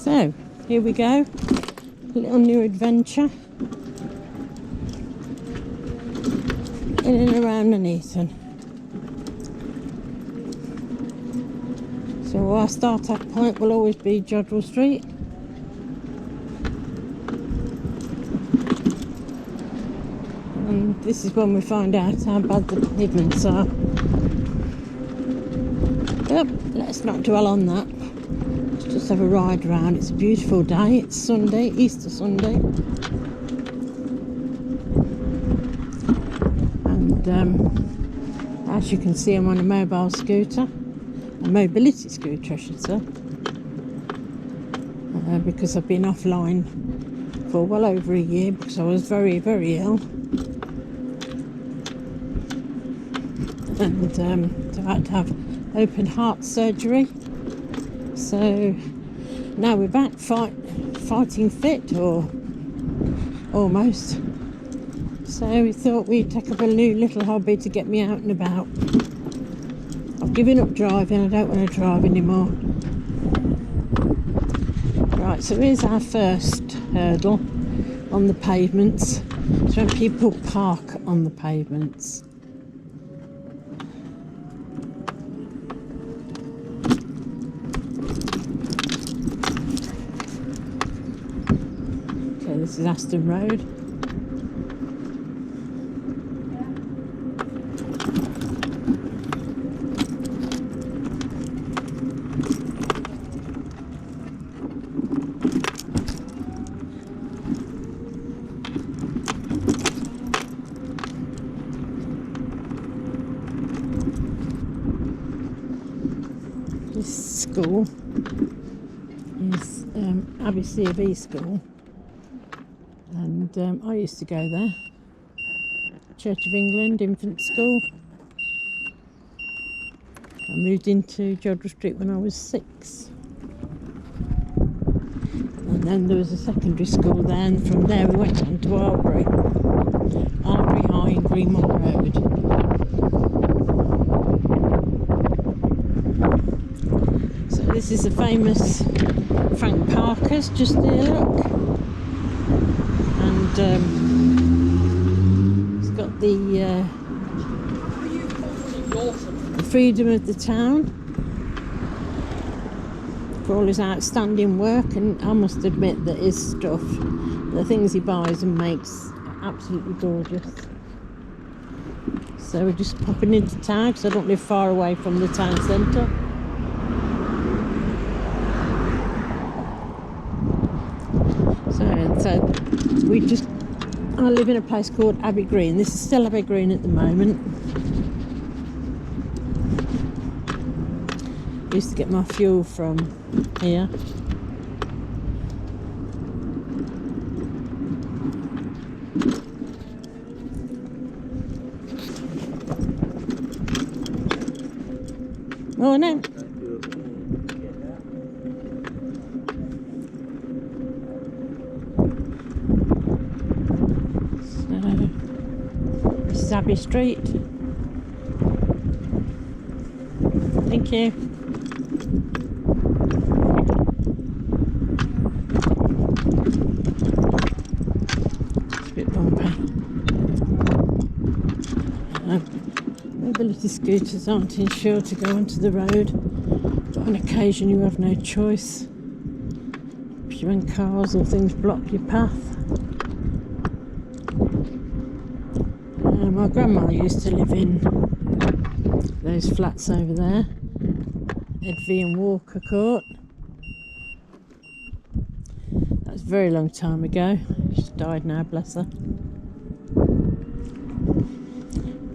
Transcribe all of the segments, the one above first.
So, here we go. A little new adventure. In and around Nuneaton. So our start-up point will always be Riversley Street. And this is when we find out how bad the pavements are. But let's not dwell on that. Let's just have a ride around. It's a beautiful day. It's Sunday, Easter Sunday. And as you can see, I'm on a mobile scooter. A mobility scooter, I should say. Because I've been offline for well over a year because I was very, very ill. And I had to have open heart surgery. So now we're back fighting fit, or almost. So we thought we'd take up a new little hobby to get me out and about. I've given up driving, I don't want to drive anymore. Right, so here's our first hurdle on the pavements. It's when people park on the pavements. Okay, this is Aston Road. This school is Abbey Street school, and I used to go there. Church of England infant school. I moved into Riversley Street when I was 6, and then there was a secondary school there, and from there we went on to Albury High in Greenmont Road. This is the famous Frank Parker's just there, look. And it's got the freedom of the town for all his outstanding work, and I must admit that his stuff, the things he buys and makes, are absolutely gorgeous. So we're just popping into town because I don't live far away from the town centre. So I live in a place called Abbey Green. This is still Abbey Green at the moment. I used to get my fuel from here. Oh no. This is Abbey Street. Thank you. It's a bit bumpy. Mobility scooters aren't insured to go onto the road, but on occasion you have no choice. When cars or things block your path. My grandma used to live in those flats over there, Edvie and Walker Court. That was a very long time ago. She's died now, bless her.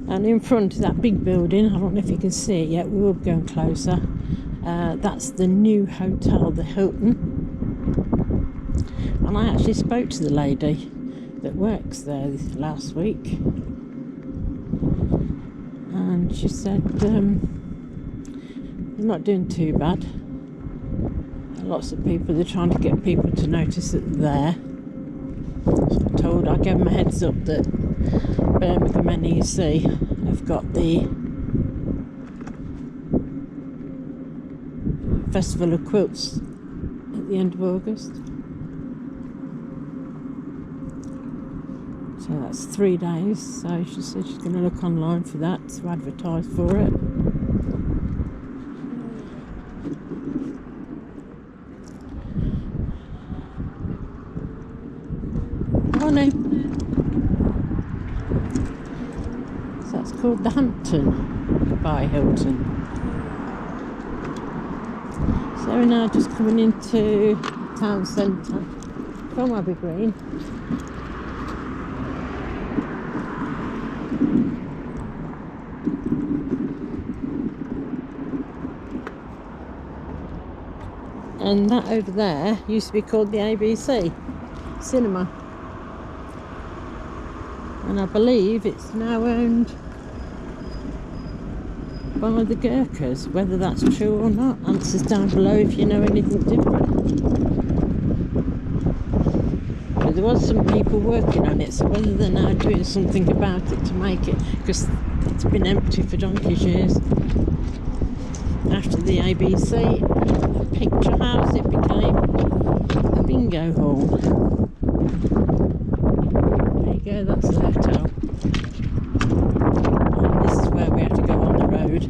And in front of that big building, I don't know if you can see it yet, we will be going closer. That's the new hotel, the Hilton. And I actually spoke to the lady that works there last week. And she said they're not doing too bad. Lots of people, they're trying to get people to notice that they're there. So I gave them a heads up that Birmingham NEC have got the Festival of Quilts at at the end of August. So that's 3 days. So she said she's going to look online for that to advertise for it. Morning. So that's called the Hampton by Hilton. So we're now just coming into town centre from Abbey Green. And that over there used to be called the ABC Cinema. And I believe it's now owned by the Gurkhas. Whether that's true or not, answers down below if you know anything different. But there was some people working on it, so whether they're now doing something about it to make it, because it's been empty for donkey's years. After the ABC, a picture house, it became a bingo hall. There you go, that's the hotel. And this is where we have to go on the road.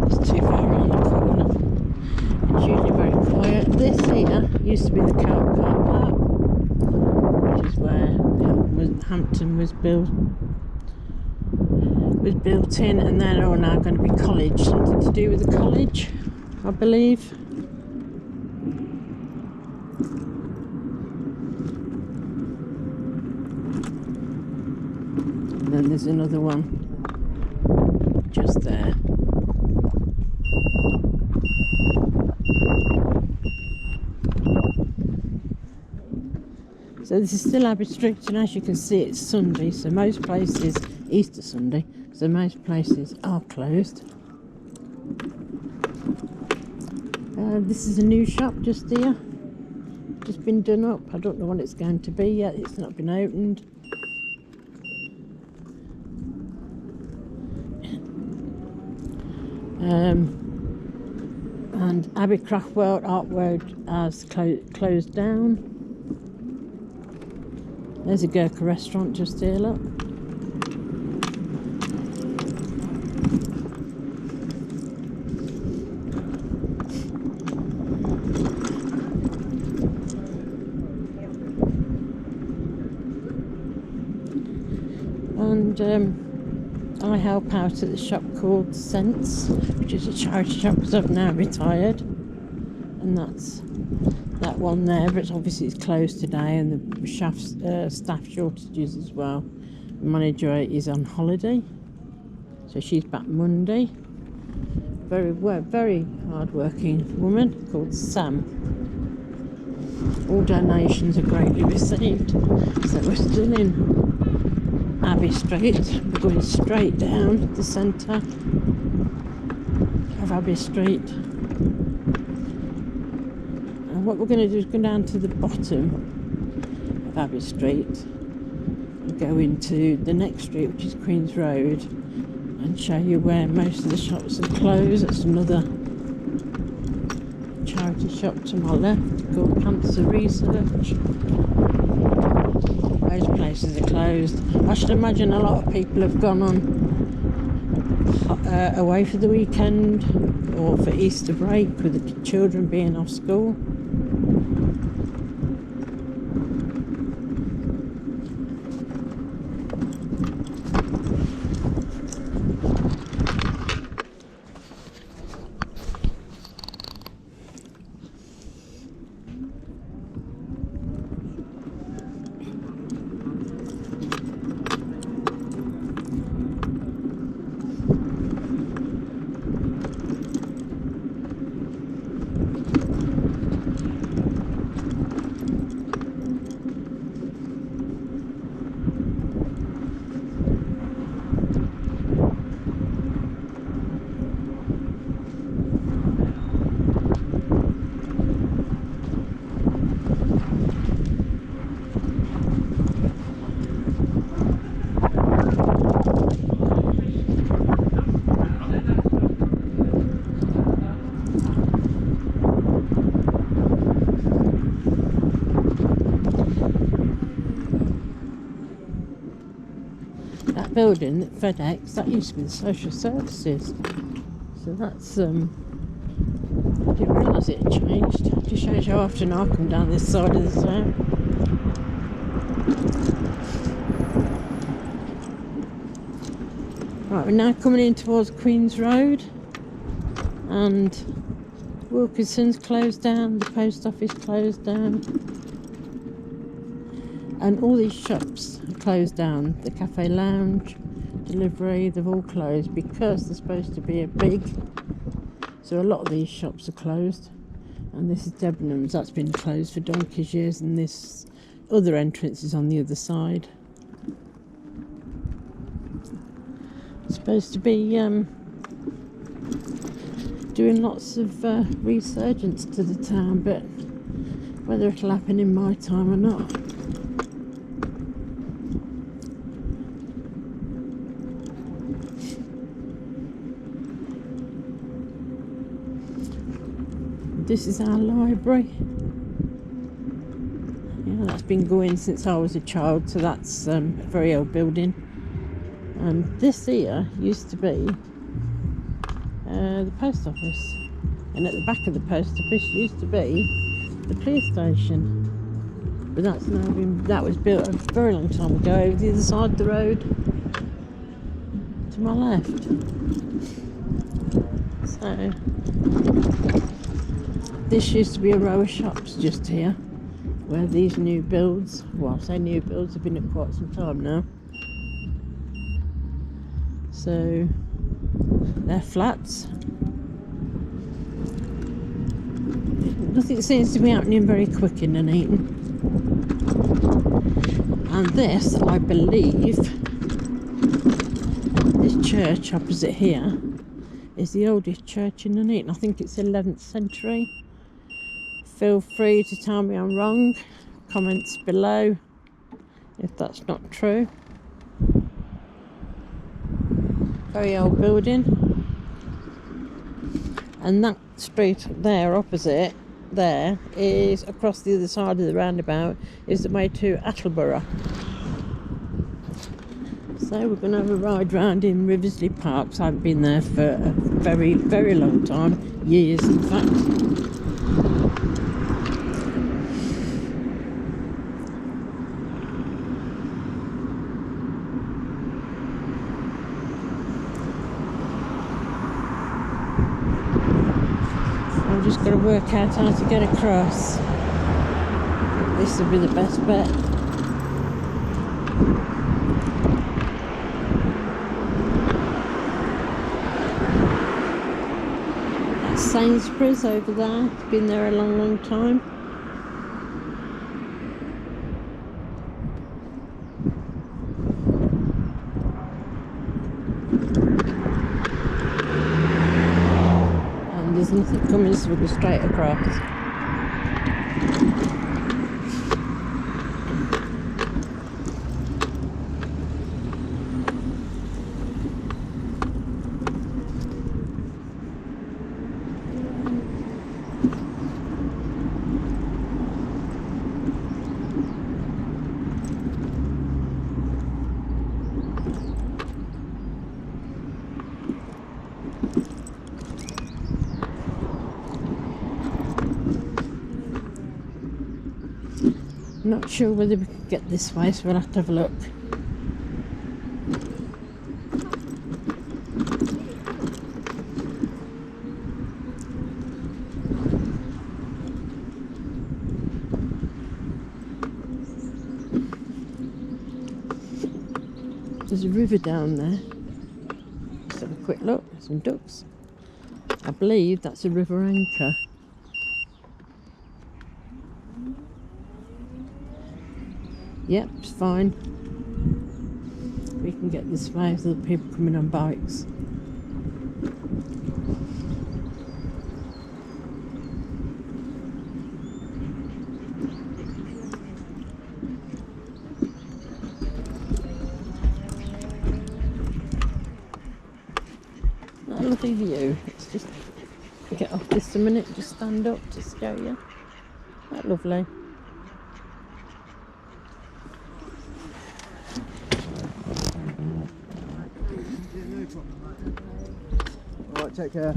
It's too far around the corner. It's usually very quiet. This here used to be the car park, which is where Hampton was built in, and they're all now going to be college, something to do with the college, I believe. And then there's another one just there. So this is still Abbey Street, and as you can see it's Sunday, so most places, Easter Sunday, so most places are closed. This is a new shop just here, just been done up. I don't know what it's going to be yet, it's not been opened. And Abbeycroft Art Road has closed down. There's a Gurkha restaurant just here, look. And I help out at the shop called Sense, which is a charity shop because I've now retired. And that's that one there, but obviously it's closed today, and the staff shortages as well. The manager is on holiday, so she's back Monday. Very hard-working woman called Sam. All donations are greatly received. So we're still in Abbey Street. We're going straight down the centre of Abbey Street. And what we're going to do is go down to the bottom of Abbey Street and go into the next street, which is Queen's Road, and show you where most of the shops are closed. That's another charity shop to my left called Cancer Research. Most places are closed. I should imagine a lot of people have gone on away for the weekend or for Easter break with the children being off school. That building, FedEx, that used to be the social services. So that's, I didn't realise it had changed. It just shows how often I come down this side of the town. Right, we're now coming in towards Queen's Road, and Wilkinson's closed down, the post office closed down, and all these shops are closed down. The cafe lounge, delivery, they've all closed because they're supposed to be a big, so a lot of these shops are closed. And this is Debenhams, that's been closed for donkey's years, and this other entrance is on the other side. It's supposed to be doing lots of resurgence to the town, but whether it'll happen in my time or not. This is our library. Yeah, that's been going since I was a child, so that's a very old building. And this here used to be the post office, and at the back of the post office used to be the police station, but that's now that was built a very long time ago over the other side of the road to my left. So this used to be a row of shops just here, where these new builds, well, I say new builds, have been at quite some time now. So they're flats. Nothing seems to be happening very quick in Nuneaton. And this, I believe, this church opposite here is the oldest church in Nuneaton. I think it's 11th century. Feel free to tell me I'm wrong. Comments below if that's not true. Very old building. And that street there opposite there is across the other side of the roundabout is the way to Attleborough. So we're going to have a ride round in Riversley Park. So I haven't been there for a very, very long time, years in fact. I've just got to work out how to get across. This will be the best bet. That's Sainsbury's over there. It's been there a long, long time. There's nothing coming, so we'll go straight across. Not sure whether we can get this way, so we'll have to have a look. There's a river down there. Let's have a quick look. There's some ducks. I believe that's a river anchor. Yep, it's fine. We can get this way with other people coming on bikes. Not a lovely view. Let's just get off just a minute, just stand up to show you. That lovely. Alright, take care.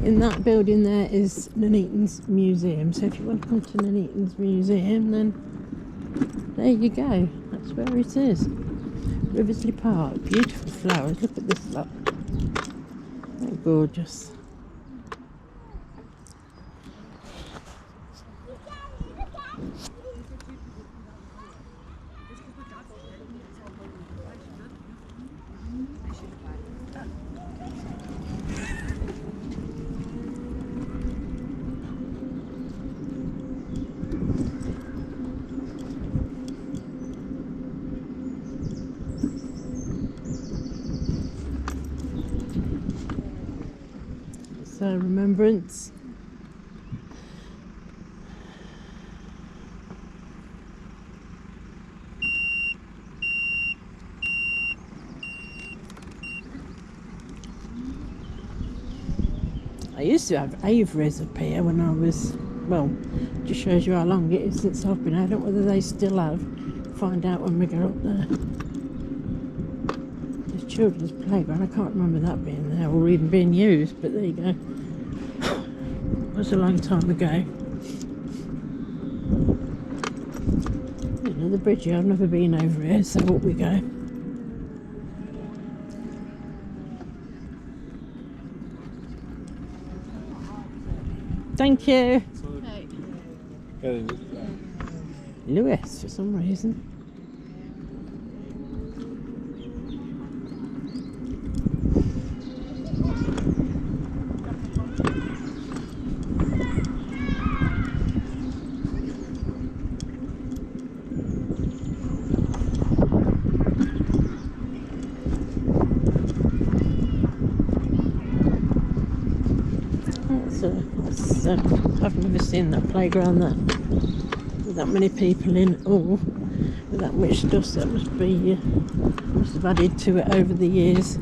In that building there is Nuneaton's museum. So if you want to come to Nuneaton's museum, then there you go. That's where it is. Riversley Park. Beautiful flowers. Look at this lot. They're gorgeous. So remembrance. I used to have aviaries up here when I was, well, just shows you how long it is since I've been out. I don't know whether they still have. Find out when we get up there. There's children's playground. I can't remember that being there or even being used, but there you go. It was a long time ago. You know, the bridge here, I've never been over here, so up we go. Thank you. Hey. Lewis, for some reason. I've never seen that playground with that many people in all, with that much dust that must have added to it over the years.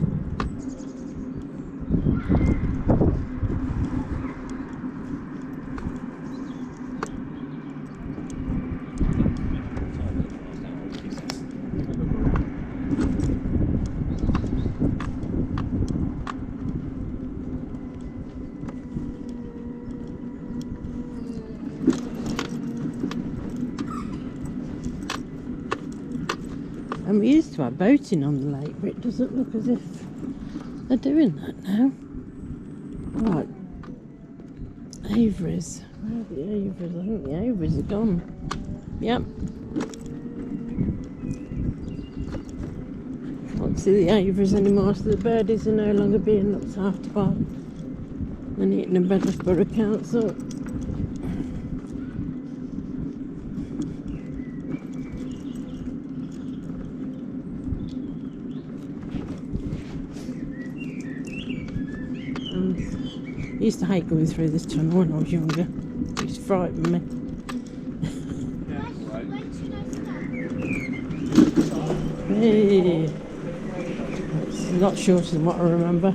And we used to have boating on the lake, but it doesn't look as if they're doing that now. Right, aviaries. Where are the aviaries? I think the aviaries are gone. Yep. Can't see the aviaries anymore, so the birdies are no longer being looked after by the Nuneaton and Bedford Council. I used to hate going through this tunnel when I was younger. It used to frighten me. Hey. It's a lot shorter than what I remember.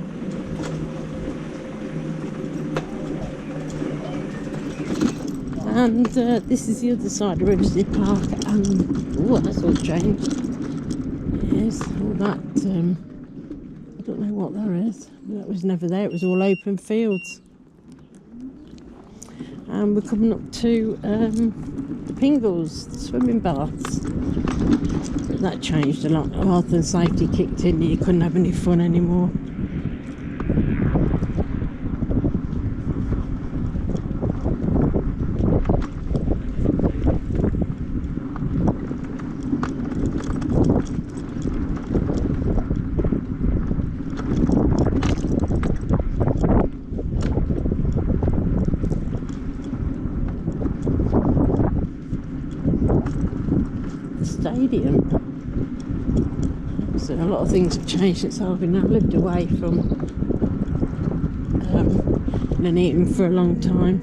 And this is the other side of Riversley Park, and oh, that's all changed. Yes, all that. I don't know what that is. That was never there. It was all open fields. And we're coming up to the Pingles, the swimming baths. But that changed a lot. Health and safety kicked in. You couldn't have any fun anymore. Stadium. So a lot of things have changed since I've lived away from Nuneaton for a long time.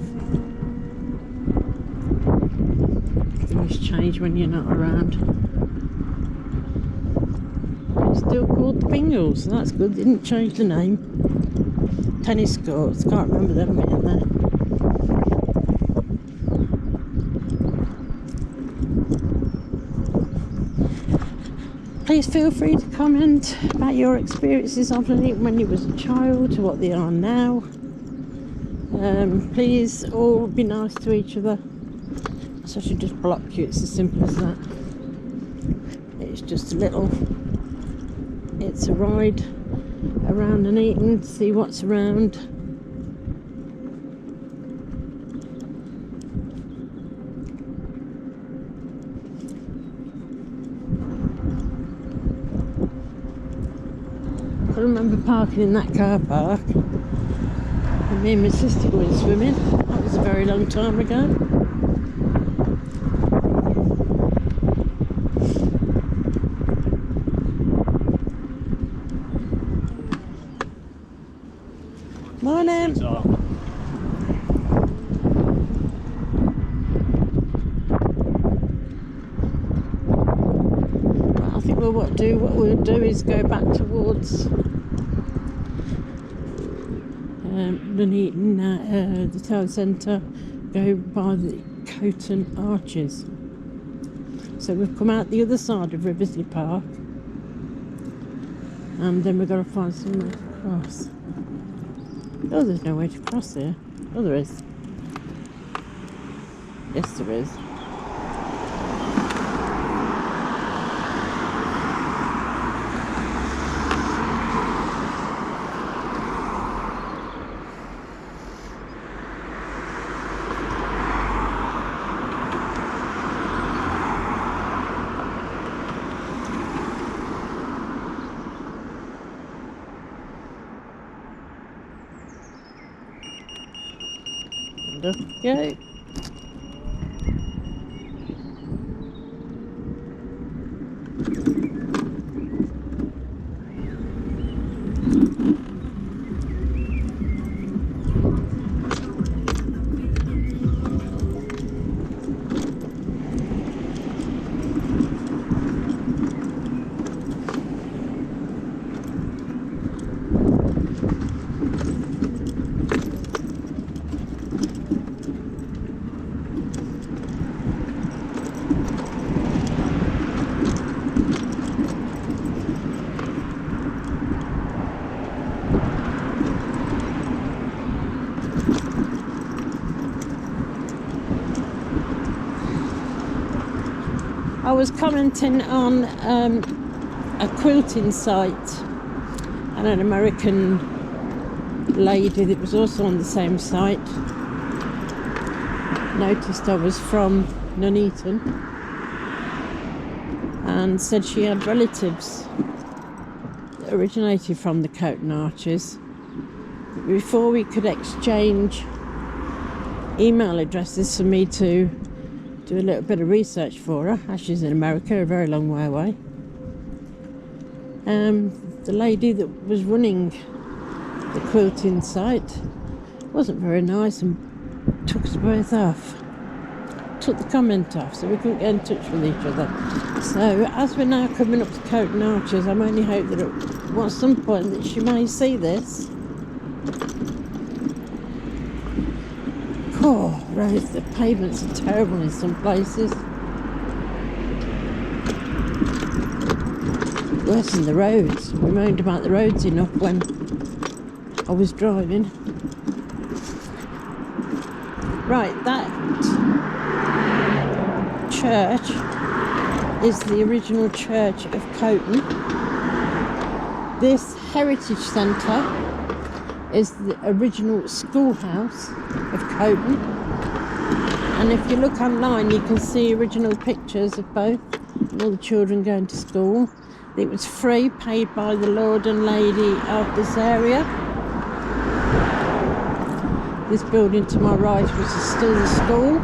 Things change when you're not around. It's still called the Pingles, so that's good. They didn't change the name. Tennis courts, can't remember them being there. Please feel free to comment about your experiences of Nuneaton when you was a child to what they are now. Please all be nice to each other. So I should just block you, it's as simple as that. It's just it's a ride around Nuneaton to see what's around. I remember parking in that car park and me and my sister going swimming. That was a very long time ago. Morning. Well, I think what we'll do is go back towards Nuneaton, the town centre, go by the Coton Arches. So we've come out the other side of Riversley Park, and then we've got to find somewhere to cross. Oh, there's no way to cross here. Oh, there is. Yes, there is. Go. I was commenting on a quilting site and an American lady that was also on the same site noticed I was from Nuneaton and said she had relatives that originated from the Coton Arches. Before we could exchange email addresses for me to do a little bit of research for her, as she's in America, a very long way away. The lady that was running the quilting site wasn't very nice and took us both off. Took the comment off, so we couldn't get in touch with each other. So as we're now coming up to Coton Arches, I'm only hope that at some point that she may see this. Oh, roads, the pavements are terrible in some places. Worse than the roads. We moaned about the roads enough when I was driving. Right, that church is the original church of Coton. This heritage centre is the original schoolhouse of Coton, and if you look online you can see original pictures of both, and all the children going to school. It was free, paid by the Lord and Lady of this area. This building to my right was still the school,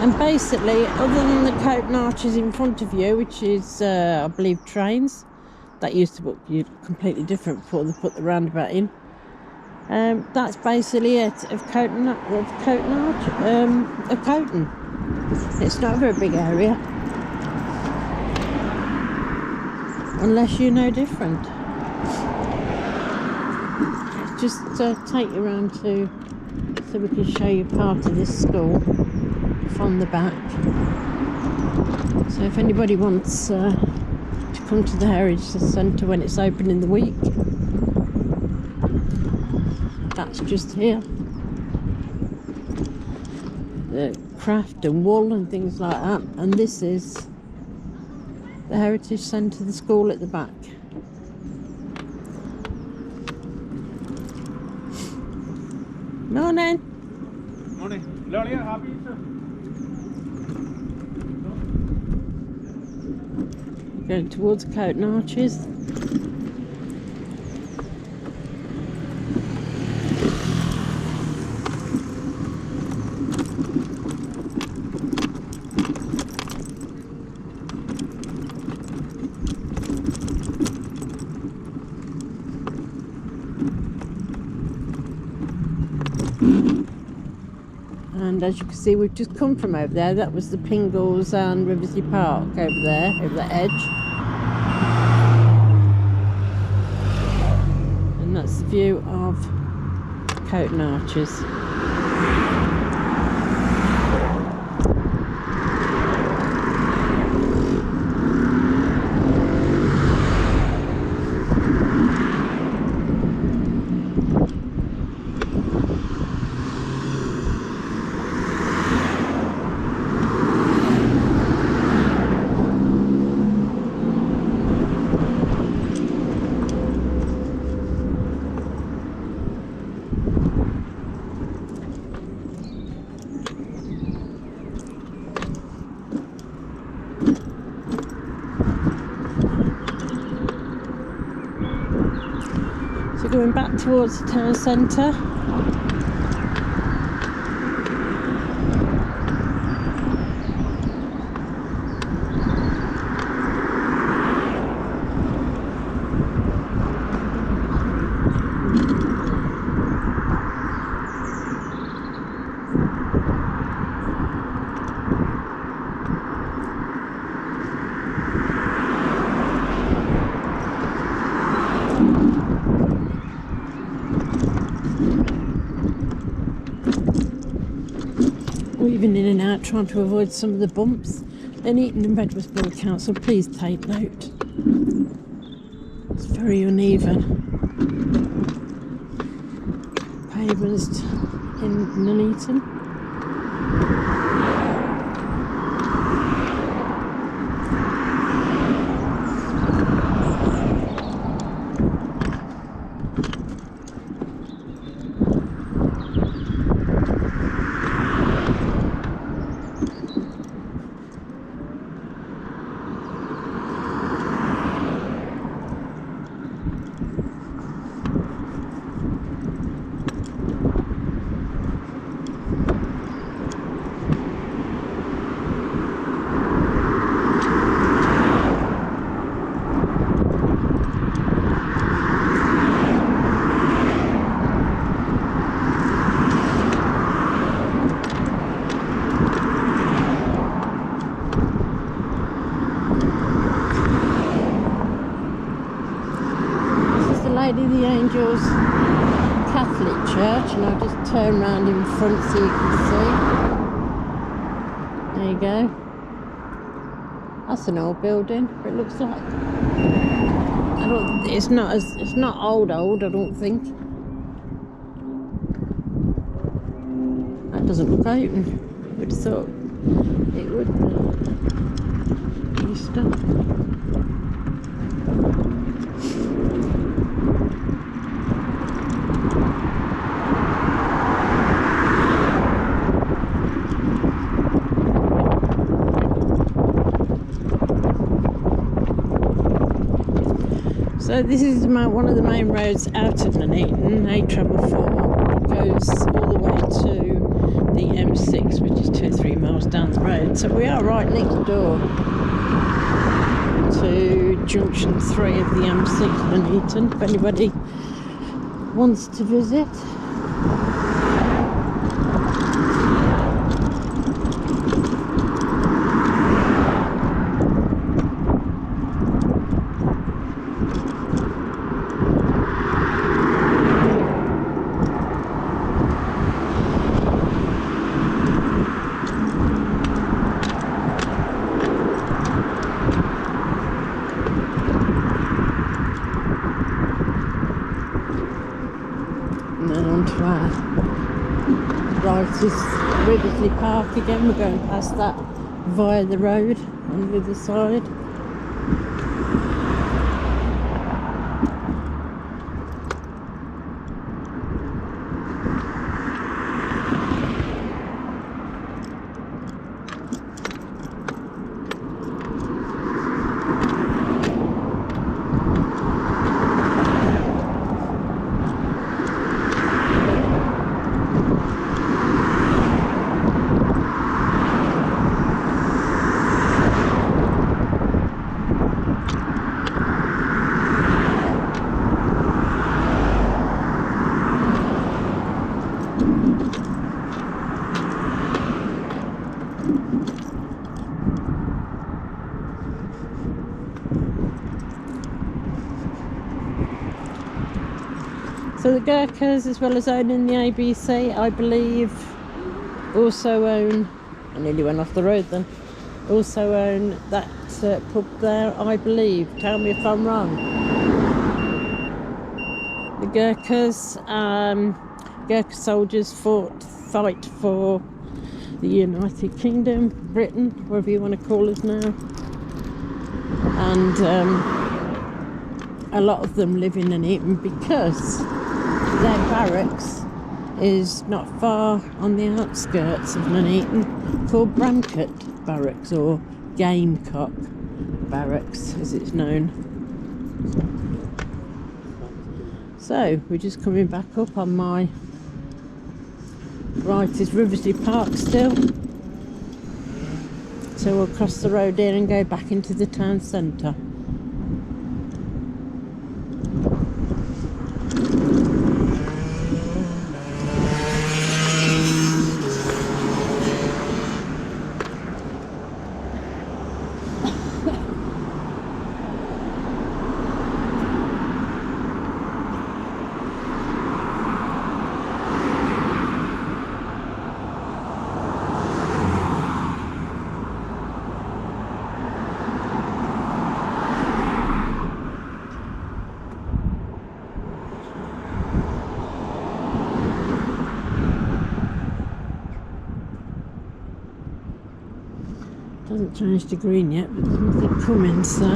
and basically other than the Coton Arches in front of you, which is I believe trains, that used to be completely different before they put the roundabout in. That's basically it of Coton. It's not a very big area, unless you know different. Just take you around so we can show you part of this school from the back. So if anybody wants to come to the Heritage Centre when it's open in the week, that's just here. The craft and wool and things like that. And this is the Heritage Centre, the school at the back. Morning. Morning. Gloria, happy Easter. Going towards Coat Arches. And as you can see, we've just come from over there. That was the Pingles and Riversley Park over there, over that edge. And that's the view of Coat Arches. So going back towards the town centre. Weaving in and out, trying to avoid some of the bumps. Nuneaton and Bedworth Borough Council, please take note. It's very uneven. Pavements in Nuneaton. Lady of the Angels Catholic Church, and I'll just turn around in front so you can see. There you go. That's an old building, but it looks like it's not old, I don't think. That doesn't look open. I would have thought it would be Easter. So this is one of the main roads out of Nuneaton, A4. It goes all the way to the M6, which is 2 or 3 miles down the road. So we are right next door to junction 3 of the M6 Nuneaton, if anybody wants to visit. This is Riversley Park again. We're going past that via the road on the other side. So the Gurkhas, as well as owning the ABC, I believe, also own, I nearly went off the road then, also own that pub there, I believe. Tell me if I'm wrong. The Gurkhas, Gurkha soldiers fight for the United Kingdom, Britain, whatever you want to call us now. And a lot of them live in Nuneaton because their barracks is not far on the outskirts of Nuneaton, called Branket Barracks, or Gamecock Barracks as it's known. So we're just coming back up. On my right is Riversley Park still, so we'll cross the road here and go back into the town centre. Hasn't changed to green yet, but there's nothing coming, so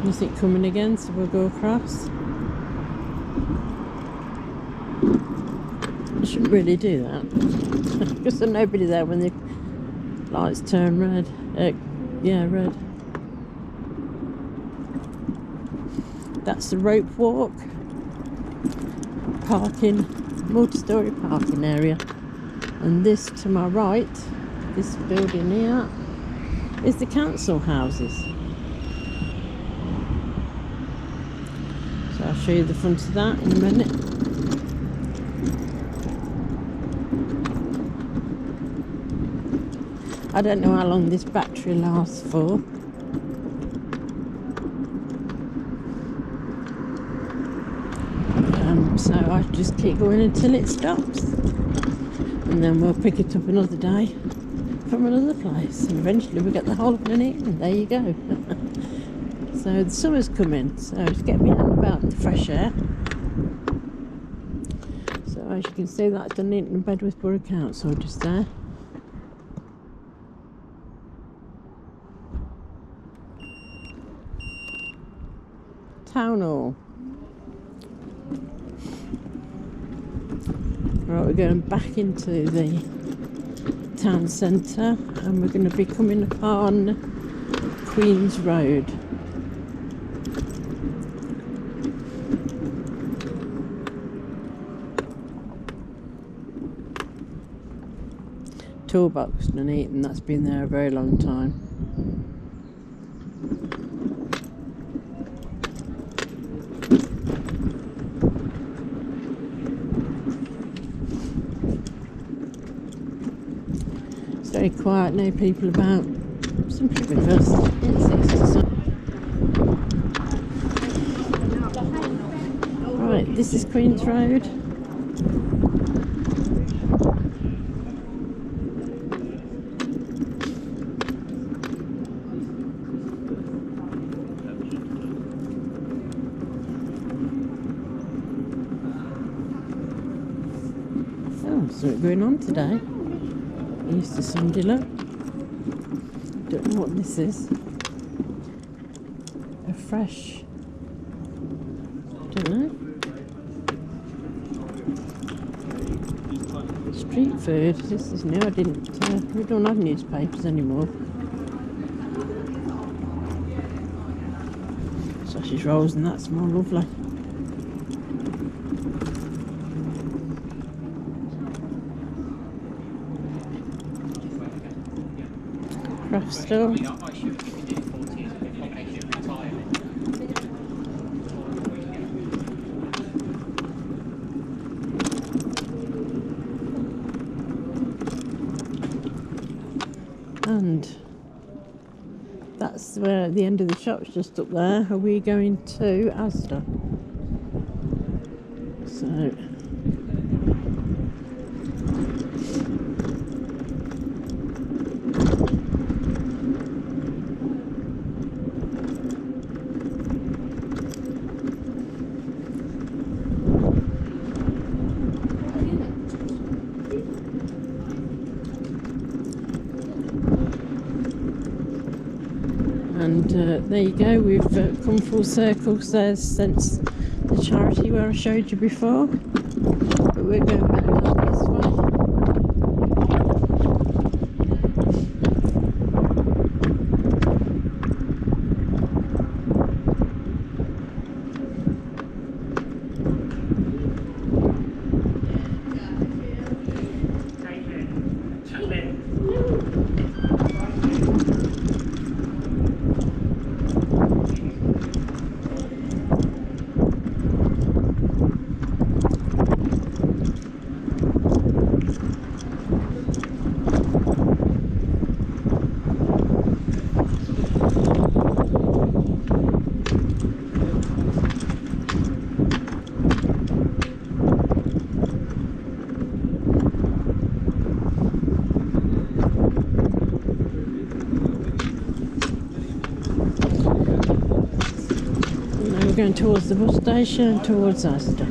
nothing coming again, so we'll go across. I shouldn't really do that because there's nobody there when the lights turn red. Red. That's the rope walk, parking, multi-storey parking area. And this to my right, this building here, is the council houses. So I'll show you the front of that in a minute. I don't know how long this battery lasts for. So I just keep going until it stops. And then we'll pick it up another day from another place. And eventually we'll get the whole of Nuneaton. There you go. So the summer's coming, so it's getting me out and about in the fresh air. So as you can see, that's the Nuneaton Bedworth Borough Council just there. Town Hall. Right, we're going back into the town centre and we're going to be coming upon Queen's Road. Toolbox Nuneaton, that's been there a very long time. It's very quiet, no people about, simply because it's Easter. Right, this is Queen's Road. lot going on today. Easter Sunday, look. Don't know what this is. A fresh... don't know. Street food. This is new. I didn't... we don't have newspapers anymore. Sausage rolls and that's more lovely. Craft store. And that's where the end of the shop's just up there. Are we going to Asda? So and there you go, we've come full circle since the charity where I showed you before, but we're going back down this way. Going towards the bus station, towards Asda.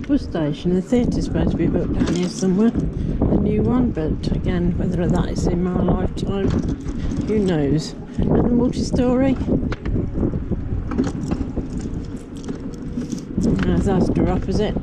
Bus station. The theatre's supposed to be built down here somewhere, a new one, but again, whether that is in my lifetime, who knows. Another multi-storey. There's Asda opposite.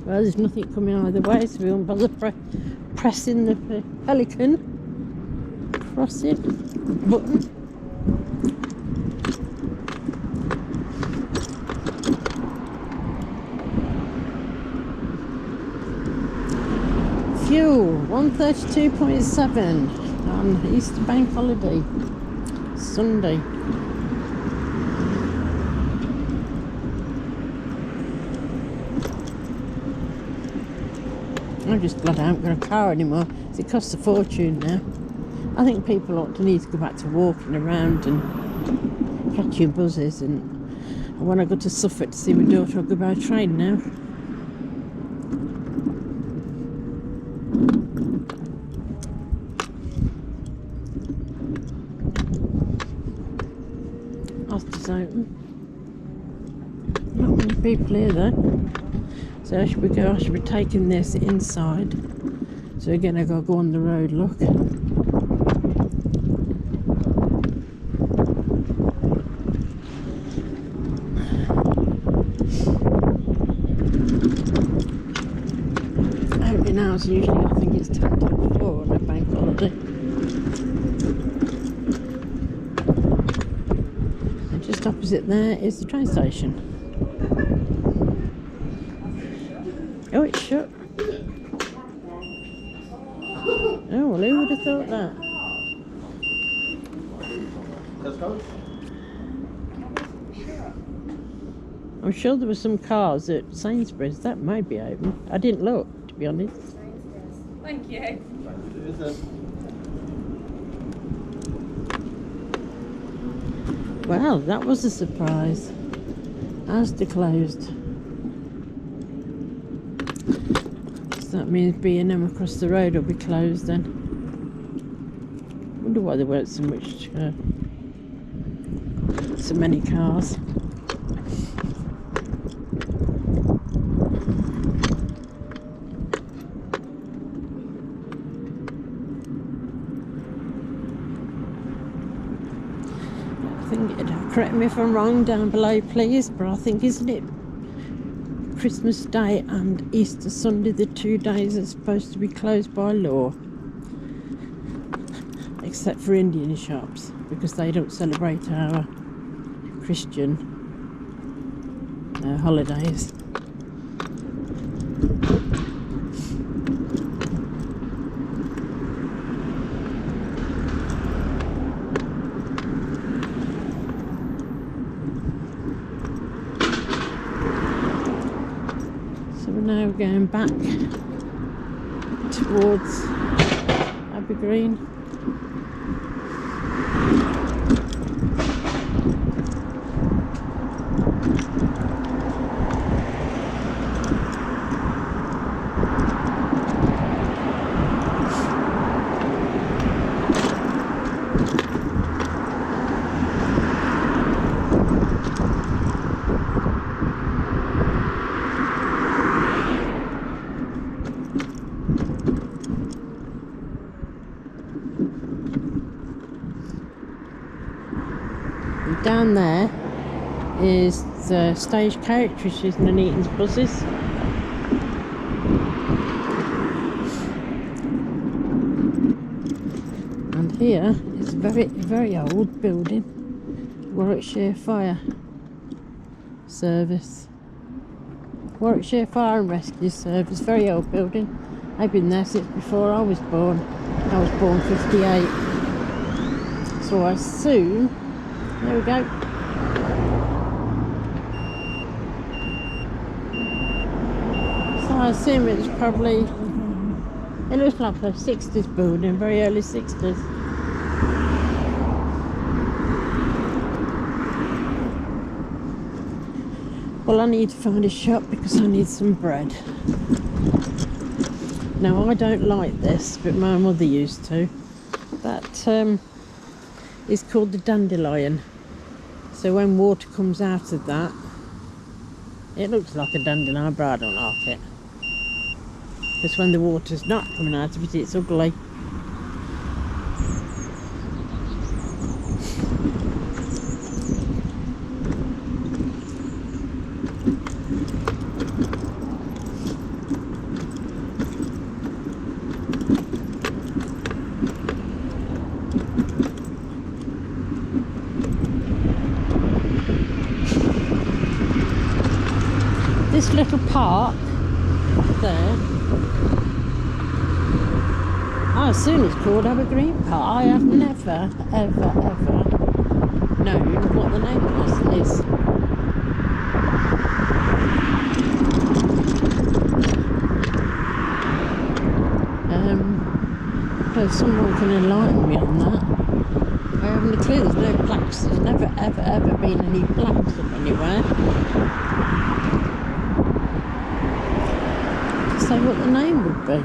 Well, there's nothing coming either way, so we won't bother pressing the pelican crossing button. Fuel 132.7 on Easter Bank holiday, Sunday. I'm just glad I haven't got a car anymore. It costs a fortune now. I think people ought to need to go back to walking around and catching buses. And when I go to Suffolk to see my daughter, I'll go by train now. is open. Not many people here though. So I should be taking this inside. So again, I gotta go on the road, look. Opening hours usually, I think it's 10 till 4 on a bank holiday. And just opposite there is the train station. Oh, it's shut. Oh, well, who would have thought that? I'm sure there were some cars at Sainsbury's. That might be open. I didn't look, to be honest. Thank you. Well, that was a surprise. Asda closed. So that means B&M across the road will be closed then. Wonder why there weren't so many cars. I think, correct me if I'm wrong down below please, but I think, isn't it Christmas Day and Easter Sunday, the 2 days are supposed to be closed by law, except for Indian shops, because they don't celebrate our Christian holidays. Now we're going back towards Abbey Green. Down there is the stagecoach, which is Nuneaton's buses. And here is a very old building, Warwickshire Fire Service. Warwickshire Fire and Rescue Service, very old building. I've been there since before I was born. I was born 58. So I assume, there we go. So I assume it's probably, it looks like a 60s building, very early 60s. Well, I need to find a shop because I need some bread. Now, I don't like this, but my mother used to. That is called the dandelion. So when water comes out of that, it looks like a dandelion, but I don't like it. Because when the water's not coming out of it, it's ugly. This little park there, I assume it's called Abbey Green Park. I have never, ever known what the name of this is. So someone can enlighten me on that. I haven't a clue. There's no plaques. There's never, ever been any plaques up anywhere. Say what the name would be.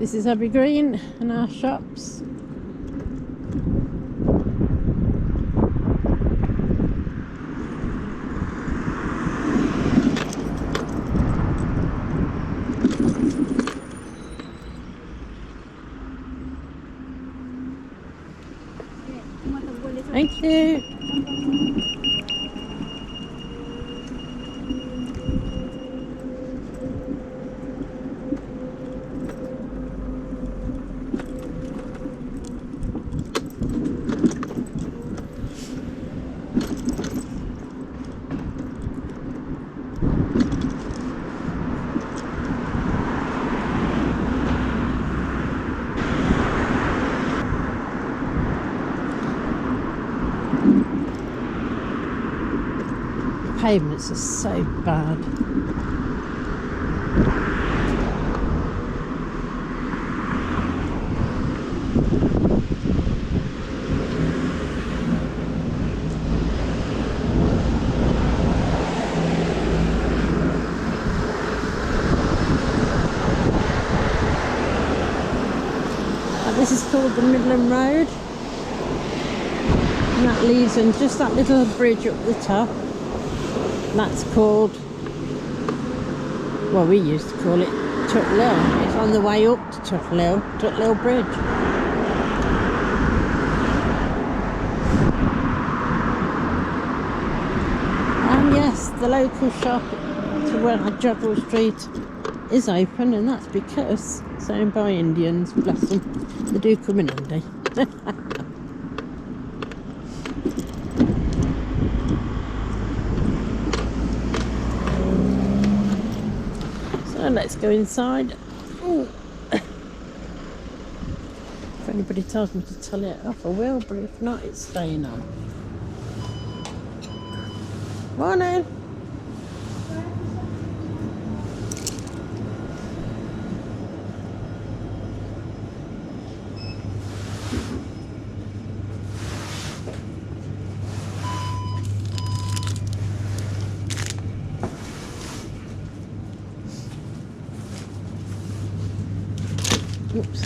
This is Abbey Green and our shops. Thank you. Pavements are so bad. This is called the Midland Road, and that leads in just that little bridge up the top. That's called, well, we used to call it Tutlow. It's on the way up to Tutlow Bridge. And yes, the local shop to where I Joggle Street is open, and that's because it's owned by Indians, bless them. They do come in handy. So let's go inside. Ooh. If anybody tells me to tell it off, I will, but if not, it's staying on. Morning. Oops.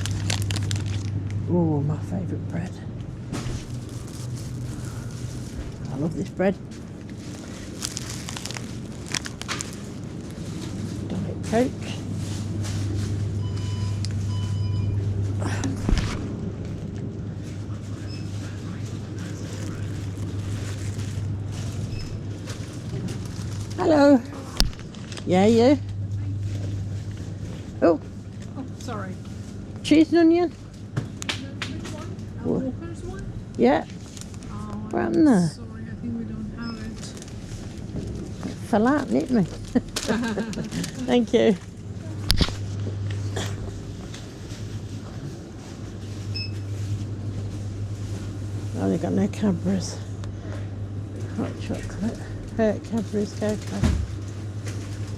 Oh, my favourite bread. I love this bread. Diet Coke. Hello. Yeah, you? Oh. Oh, sorry. Cheese and onion? Which one? Walker's one? Yeah. Oh, What happened there? sorry, I think we don't have it. It fell out, didn't it? Thank you. Oh, they've got no Cadbury's. Hot chocolate. Cadbury's cocoa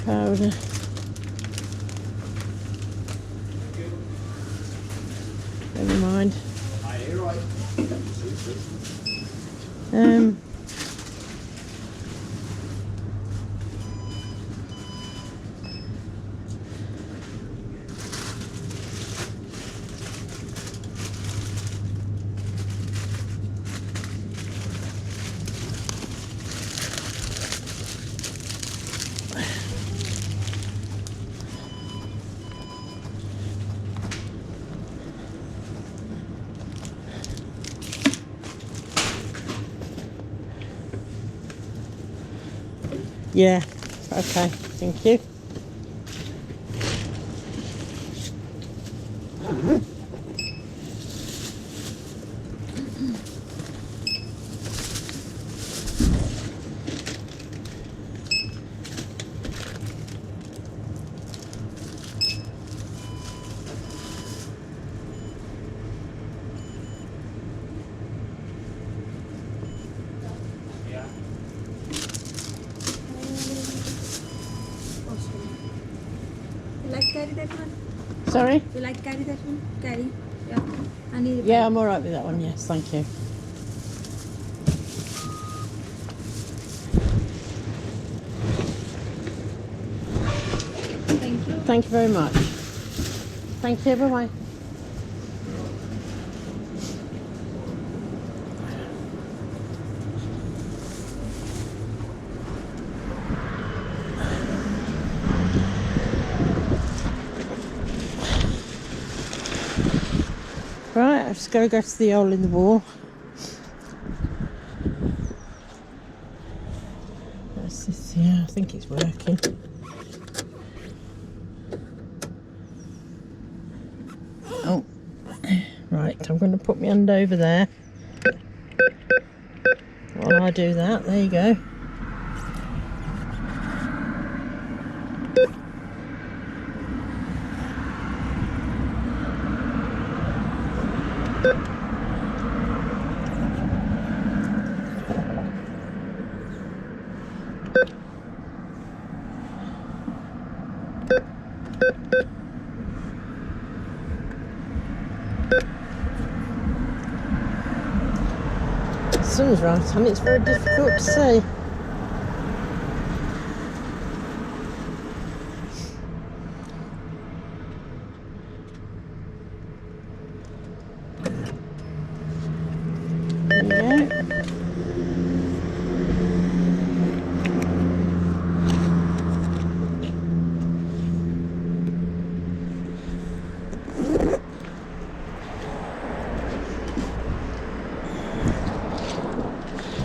powder. Never mind. Yeah, okay, thank you. Carry that one? Sorry? You like carry that one? Carry. Yeah. I need it. Yeah, I'm alright with that one, yes, thank you. Thank you. Thank you very much. Thank you, bye-bye. Right, I've just got to go to the hole in the wall. That's this, yeah, I think it's working. Oh, right, I'm going to put my hand over there. While I do that, there you go. The sun's right on, it's very difficult to see. There you go.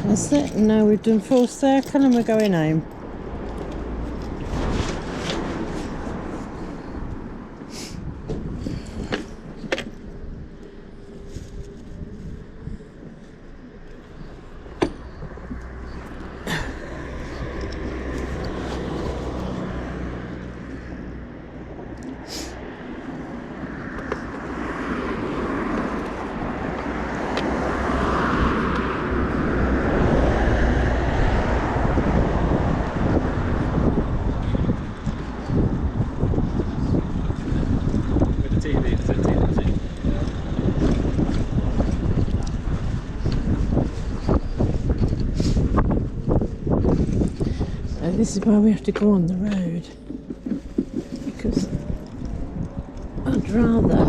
That's it, and now we've done full circle and we're going home. This is why we have to go on the road, because I'd rather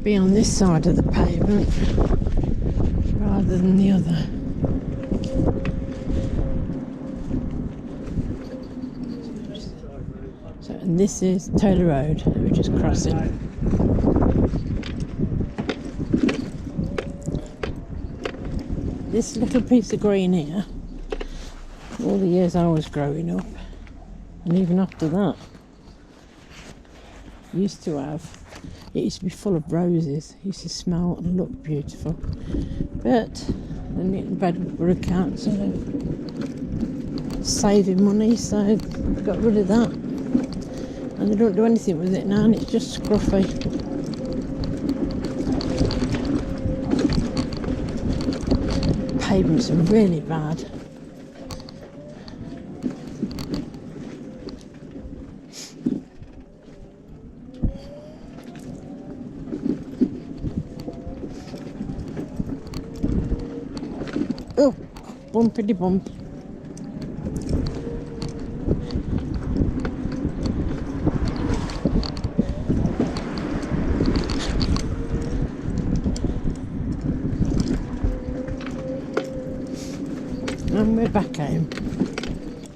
be on this side of the pavement rather than the other. So, and this is Taylor Road, we're just crossing. This little piece of green here, all the years I was growing up, and even after that, used to have, it used to be full of roses, it used to smell and look beautiful, but the Nuneaton Borough Council are saving money, so they've got rid of that, and they don't do anything with it now, and it's just scruffy. Pavements are really bad. Oh, bumpity bump. And we're back home.